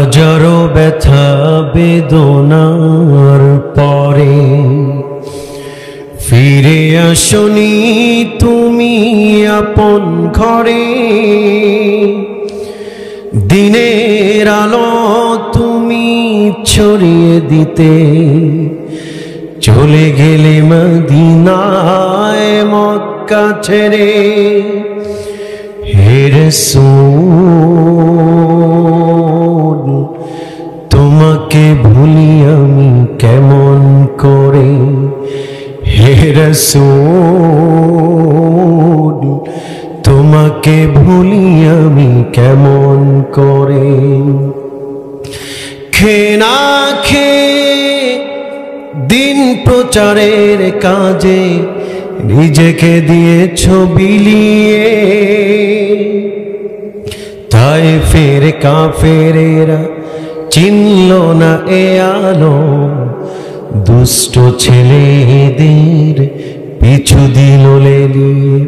হাজারো ব্যথা বেদনার পরে ফিরে আসনি তুমি আপন ঘরে। দিনের আলো তুমি ছড়িয়ে দিতে চলে গেলে মদিনায় মক্কা ছেড়ে। হে রাসূল তোমাকে ভুলি আমি কেমন করে। হে রাসূল তোমাকে ভুলি আমি কেমন করে। খেয়ে না খেয়ে দিন প্রচারের কাজে নিজেকে দিয়েছ বিলিয়ে। তায়েফের কাফেরেরা চিনল না এ আলো, দুষ্ট ছেলেদের পিছু দিল লেলিয়ে।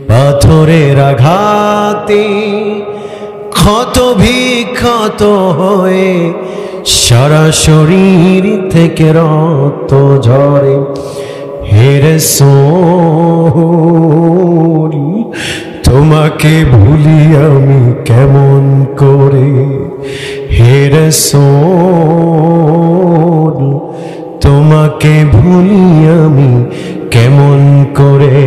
পাথরের আঘাতে ক্ষত বিক্ষত হয়ে সারা শরীর থেকে রক্ত ঝরে। হে রাসূল তোমাকে ভুলি আমি কেমন করে। হে রাসূল তোমাকে ভুলি আমি কেমন করে।